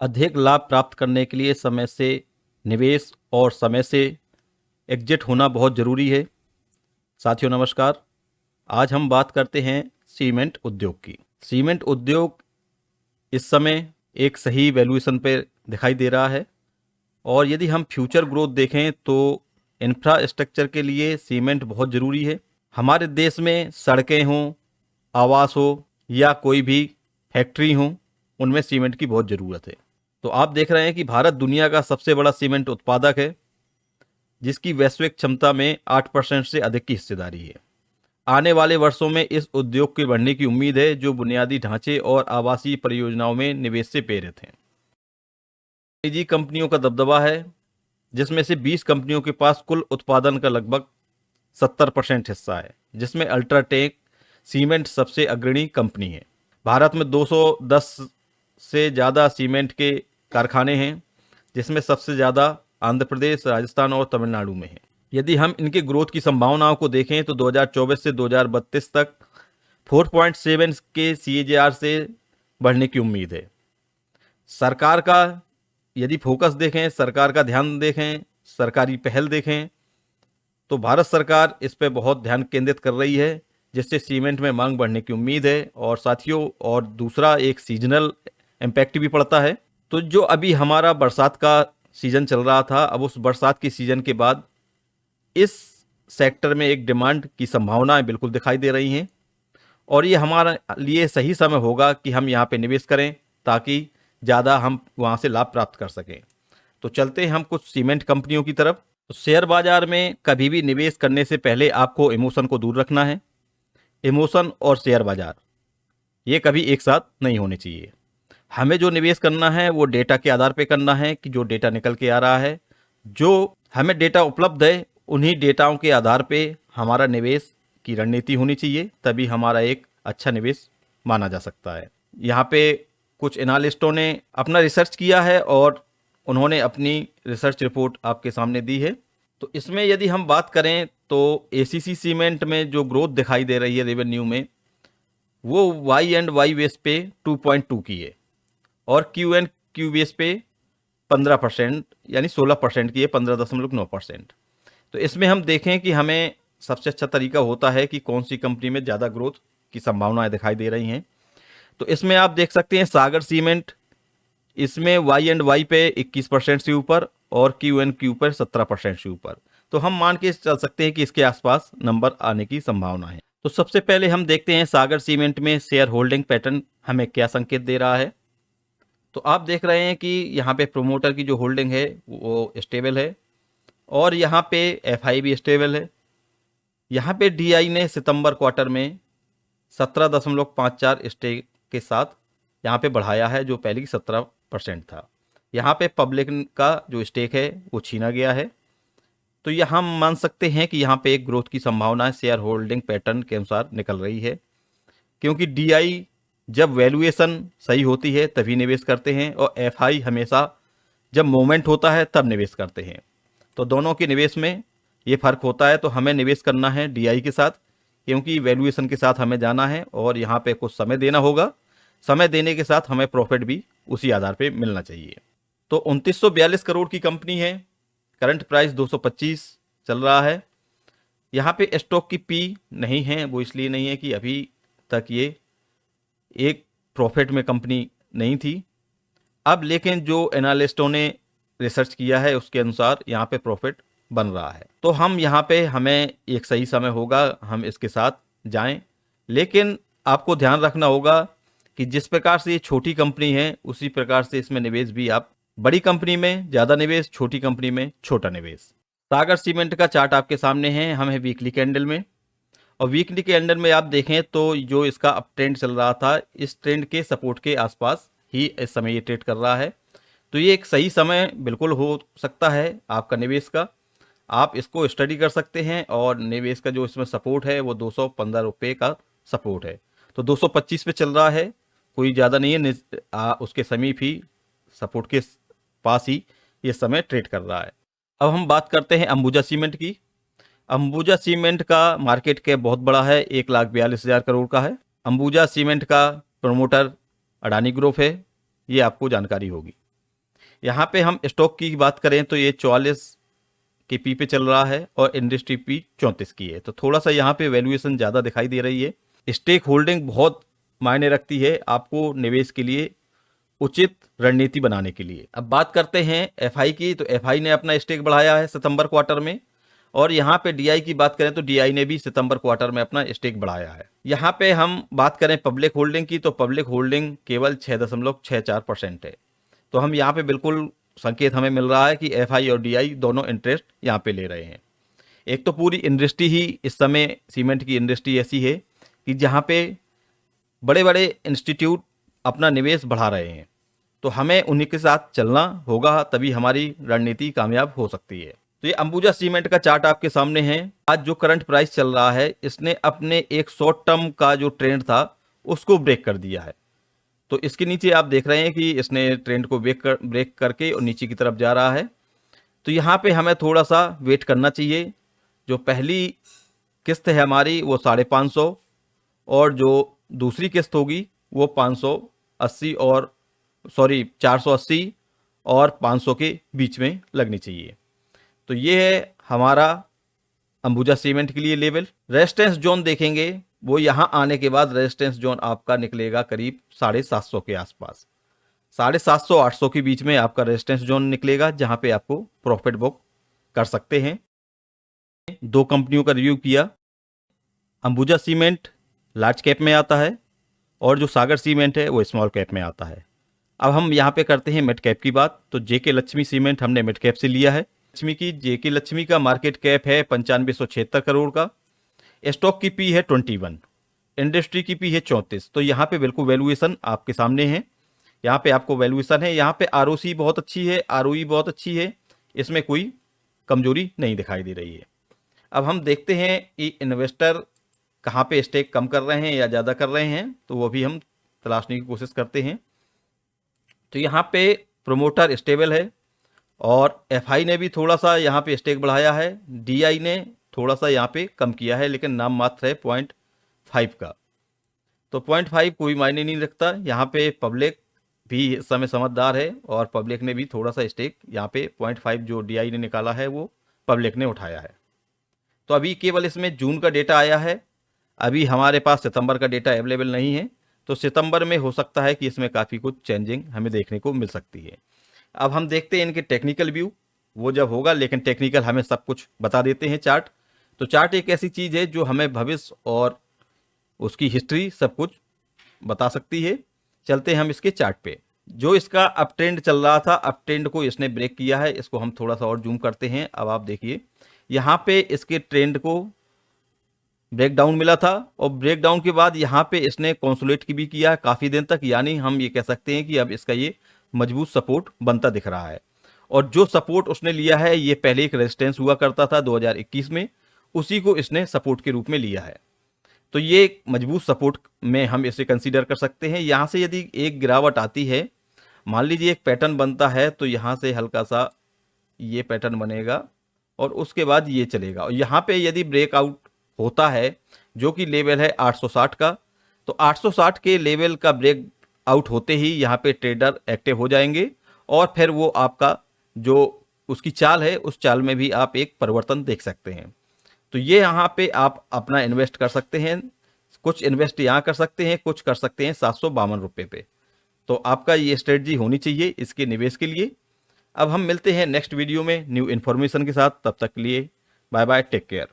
अधिक लाभ प्राप्त करने के लिए समय से निवेश और समय से एग्जिट होना बहुत ज़रूरी है। साथियों नमस्कार, आज हम बात करते हैं सीमेंट उद्योग की। सीमेंट उद्योग इस समय एक सही वैल्यूएशन पे दिखाई दे रहा है और यदि हम फ्यूचर ग्रोथ देखें तो इंफ्रास्ट्रक्चर के लिए सीमेंट बहुत ज़रूरी है। हमारे देश में सड़कें हों, आवास हो या कोई भी फैक्ट्री हो, उनमें सीमेंट की बहुत ज़रूरत है। तो आप देख रहे हैं कि भारत दुनिया का सबसे बड़ा सीमेंट उत्पादक है, जिसकी वैश्विक क्षमता में 8% से अधिक की हिस्सेदारी है। आने वाले वर्षों में इस उद्योग के बढ़ने की उम्मीद है, जो बुनियादी ढांचे और आवासीय परियोजनाओं में निवेश से प्रेरित हैं। निजी कंपनियों का दबदबा है, जिसमें से 20 कंपनियों के पास कुल उत्पादन का लगभग 70% हिस्सा है, जिसमें अल्ट्राटेक सीमेंट सबसे अग्रणी कंपनी है। भारत में 210 से ज़्यादा सीमेंट के कारखाने हैं, जिसमें सबसे ज़्यादा आंध्र प्रदेश, राजस्थान और तमिलनाडु में है। यदि हम इनके ग्रोथ की संभावनाओं को देखें तो 2024 से 2032 तक 4.7 के CAGR से बढ़ने की उम्मीद है। सरकार का यदि फोकस देखें, सरकार का ध्यान देखें, सरकारी पहल देखें तो भारत सरकार इस पे बहुत ध्यान केंद्रित कर रही है, जिससे सीमेंट में मांग बढ़ने की उम्मीद है। और साथियों, और दूसरा एक सीजनल इम्पैक्ट भी पड़ता है। तो जो अभी हमारा बरसात का सीजन चल रहा था, अब उस बरसात की सीजन के बाद इस सेक्टर में एक डिमांड की संभावनाएं बिल्कुल दिखाई दे रही हैं और ये हमारे लिए सही समय होगा कि हम यहाँ पे निवेश करें, ताकि ज़्यादा हम वहाँ से लाभ प्राप्त कर सकें। तो चलते हैं हम कुछ सीमेंट कंपनियों की तरफ। तो शेयर बाजार में कभी भी निवेश करने से पहले आपको इमोशन को दूर रखना है। इमोशन और शेयर बाजार ये कभी एक साथ नहीं होने चाहिए। हमें जो निवेश करना है वो डेटा के आधार पे करना है, कि जो डेटा निकल के आ रहा है, जो हमें डेटा उपलब्ध है, उन्हीं डेटाओं के आधार पे हमारा निवेश की रणनीति होनी चाहिए, तभी हमारा एक अच्छा निवेश माना जा सकता है। यहाँ पे कुछ एनालिस्टों ने अपना रिसर्च किया है और उन्होंने अपनी रिसर्च रिपोर्ट आपके सामने दी है। तो इसमें यदि हम बात करें तो ACC सीमेंट में जो ग्रोथ दिखाई दे रही है रेवेन्यू में, वो Y&Y बेस पे 2.2 की है और Q&Q बेस पे 15% यानी 16% की है, 15.9%। तो इसमें हम देखें कि हमें सबसे अच्छा तरीका होता है कि कौन सी कंपनी में ज़्यादा ग्रोथ की संभावनाएं दिखाई दे रही हैं। तो इसमें आप देख सकते हैं सागर सीमेंट, इसमें Y&Y पे 21% से ऊपर और Q&Q पर 17% से ऊपर। तो हम मान के चल सकते हैं कि इसके आसपास नंबर आने की संभावना है। तो सबसे पहले हम देखते हैं सागर सीमेंट में शेयर होल्डिंग पैटर्न हमें क्या संकेत दे रहा है। तो आप देख रहे हैं कि यहाँ पे प्रोमोटर की जो होल्डिंग है वो स्टेबल है और यहाँ पे FI भी स्टेबल है। यहाँ पे DI ने सितंबर क्वार्टर में 17.54 स्टेक के साथ यहाँ पे बढ़ाया है, जो पहले की 17% था। यहाँ पे पब्लिक का जो स्टेक है वो छीना गया है। तो यहाँ हम मान सकते हैं कि यहाँ पे एक ग्रोथ की संभावना शेयर होल्डिंग पैटर्न के अनुसार निकल रही है, क्योंकि DI जब वैल्यूएशन सही होती है तभी निवेश करते हैं और FI हमेशा जब मोमेंट होता है तब निवेश करते हैं। तो दोनों के निवेश में ये फ़र्क होता है। तो हमें निवेश करना है DI के साथ, क्योंकि वैल्यूएशन के साथ हमें जाना है और यहाँ पे कुछ समय देना होगा। समय देने के साथ हमें प्रॉफिट भी उसी आधार पे मिलना चाहिए। तो 2942 करोड़ की कंपनी है, करंट प्राइस 225 चल रहा है। यहाँ पे स्टॉक की P नहीं है, वो इसलिए नहीं है कि अभी तक ये एक प्रॉफिट में कंपनी नहीं थी। अब लेकिन जो एनालिस्टों ने रिसर्च किया है उसके अनुसार यहाँ पे प्रॉफिट बन रहा है। तो हम यहाँ पे हमें एक सही समय होगा हम इसके साथ जाएं, लेकिन आपको ध्यान रखना होगा कि जिस प्रकार से ये छोटी कंपनी है उसी प्रकार से इसमें निवेश भी आप बड़ी कंपनी में ज़्यादा निवेश, छोटी कंपनी में छोटा निवेश। सागर सीमेंट का चार्ट आपके सामने है, हम है वीकली कैंडल में और वीकली कैंडल में आप देखें तो जो इसका अप ट्रेंड चल रहा था, इस ट्रेंड के सपोर्ट के आसपास ही इस समय ये ट्रेड कर रहा है। तो ये एक सही समय बिल्कुल हो सकता है आपका निवेश का। आप इसको स्टडी कर सकते हैं और निवेश का जो इसमें सपोर्ट है वो 215 रुपये का सपोर्ट है। तो 225 पे चल रहा है, कोई ज़्यादा नहीं है, उसके समीप ही सपोर्ट के पास ही ये समय ट्रेड कर रहा है। अब हम बात करते हैं अंबुजा सीमेंट की। अंबुजा सीमेंट का मार्केट कैप बहुत बड़ा है, 1,42,000 करोड़ का है। अंबुजा सीमेंट का प्रमोटर अडानी ग्रुप है, ये आपको जानकारी होगी। यहाँ पे हम स्टॉक की बात करें तो ये 44 के पी पे चल रहा है और इंडस्ट्री पी 34 की है, तो थोड़ा सा यहाँ पे वैल्यूएशन ज़्यादा दिखाई दे रही है। स्टेक होल्डिंग बहुत मायने रखती है आपको निवेश के लिए उचित रणनीति बनाने के लिए। अब बात करते हैं एफआई की, तो एफआई ने अपना स्टेक बढ़ाया है सितंबर क्वार्टर में, और यहाँ पे डीआई की बात करें तो डीआई ने भी सितंबर क्वार्टर में अपना स्टेक बढ़ाया है। यहाँ पे हम बात करें पब्लिक होल्डिंग की, तो पब्लिक होल्डिंग केवल 6.64% है। तो हम यहाँ पे बिल्कुल संकेत हमें मिल रहा है कि एफआई और डीआई दोनों इंटरेस्ट यहाँ पे ले रहे हैं। एक तो पूरी इंडस्ट्री ही इस समय सीमेंट की इंडस्ट्री ऐसी है कि जहाँ पे बड़े बड़े इंस्टीट्यूट अपना निवेश बढ़ा रहे हैं, तो हमें उन्हीं के साथ चलना होगा, तभी हमारी रणनीति कामयाब हो सकती है। तो ये अंबुजा सीमेंट का चार्ट आपके सामने है। आज जो करंट प्राइस चल रहा है, इसने अपने एक शॉर्ट टर्म का जो ट्रेंड था उसको ब्रेक कर दिया है। तो इसके नीचे आप देख रहे हैं कि इसने ट्रेंड को ब्रेक करके और नीचे की तरफ जा रहा है। तो यहाँ पे हमें थोड़ा सा वेट करना चाहिए। जो पहली किस्त है हमारी वो 550, और जो दूसरी किस्त होगी वो 580 और 480 और 500 के बीच में लगनी चाहिए। तो ये है हमारा अंबुजा सीमेंट के लिए लेवल। रेजिस्टेंस जोन देखेंगे, वो यहाँ आने के बाद रेजिस्टेंस जोन आपका निकलेगा करीब 750 के आसपास। 750-800 के बीच में आपका रेजिस्टेंस जोन निकलेगा, जहाँ पे आपको प्रॉफिट बुक कर सकते हैं। दो कंपनियों का रिव्यू किया। अंबुजा सीमेंट लार्ज कैप में आता है और जो सागर सीमेंट है वो स्मॉल कैप में आता है। अब हम यहाँ पे करते हैं मिड कैप की बात। तो जेके लक्ष्मी सीमेंट हमने मिड कैप से लिया है। जेके लक्ष्मी का मार्केट कैप है 9576 करोड़ का। स्टॉक की पी है 21, इंडस्ट्री की पी है 34। तो यहाँ पे बिल्कुल वैल्यूएशन आपके सामने है। यहाँ पे आपको वैल्यूएशन है। यहाँ पे आरओसी बहुत अच्छी है, आरओई बहुत अच्छी है, इसमें कोई कमजोरी नहीं दिखाई दे रही है। अब हम देखते हैं कि इन्वेस्टर कहाँ पे स्टेक कम कर रहे हैं या ज़्यादा कर रहे हैं, तो वो भी हम तलाशने की कोशिश करते हैं। तो यहाँ पे प्रोमोटर स्टेबल है और एफआई ने भी थोड़ा सा यहाँ पे स्टेक बढ़ाया है। डीआई ने थोड़ा सा यहाँ पे कम किया है, लेकिन नाम मात्र है 0.5 का। तो 0.5 कोई मायने नहीं रखता। यहाँ पे पब्लिक भी इस समय समझदार है और पब्लिक ने भी थोड़ा सा स्टेक यहाँ पे 0.5 जो डीआई ने निकाला है वो पब्लिक ने उठाया है। तो अभी केवल इसमें जून का डेटा आया है, अभी हमारे पास सितंबर का डेटा अवेलेबल नहीं है। तो सितंबर में हो सकता है कि इसमें काफ़ी कुछ चेंजिंग हमें देखने को मिल सकती है। अब हम देखते हैं इनके टेक्निकल व्यू, वो जब होगा, लेकिन टेक्निकल हमें सब कुछ बता देते हैं चार्ट। तो चार्ट एक ऐसी चीज़ है जो हमें भविष्य और उसकी हिस्ट्री सब कुछ बता सकती है। चलते हैं हम इसके चार्ट पे। जो इसका अप ट्रेंड चल रहा था, अप ट्रेंड को इसने ब्रेक किया है। इसको हम थोड़ा सा और जूम करते हैं। अब आप देखिए यहाँ पे इसके ट्रेंड को ब्रेक डाउन मिला था और ब्रेक डाउन के बाद यहाँ पे इसने कंसोलिडेट की भी किया है काफ़ी दिन तक, यानी हम ये कह सकते हैं कि अब इसका ये मजबूत सपोर्ट बनता दिख रहा है। और जो सपोर्ट उसने लिया है ये पहले एक रेजिस्टेंस हुआ करता था 2021 में, उसी को इसने सपोर्ट के रूप में लिया है। तो ये एक मजबूत सपोर्ट में हम इसे कंसीडर कर सकते हैं। यहाँ से यदि एक गिरावट आती है, मान लीजिए एक पैटर्न बनता है, तो यहाँ से हल्का सा ये पैटर्न बनेगा और उसके बाद ये चलेगा। और यहाँ पे यदि ब्रेकआउट होता है जो कि लेवल है 860 का, तो 860 के लेवल का ब्रेक आउट होते ही यहाँ पे ट्रेडर एक्टिव हो जाएंगे और फिर वो आपका जो उसकी चाल है उस चाल में भी आप एक परिवर्तन देख सकते हैं। तो ये यहाँ पे आप अपना इन्वेस्ट कर सकते हैं। कुछ इन्वेस्ट यहाँ कर सकते हैं, कुछ कर सकते हैं 752 रुपये पे। तो आपका ये स्ट्रेटजी होनी चाहिए इसके निवेश के लिए। अब हम मिलते हैं नेक्स्ट वीडियो में न्यू इन्फॉर्मेशन के साथ। तब तक के लिए बाय बाय, टेक केयर।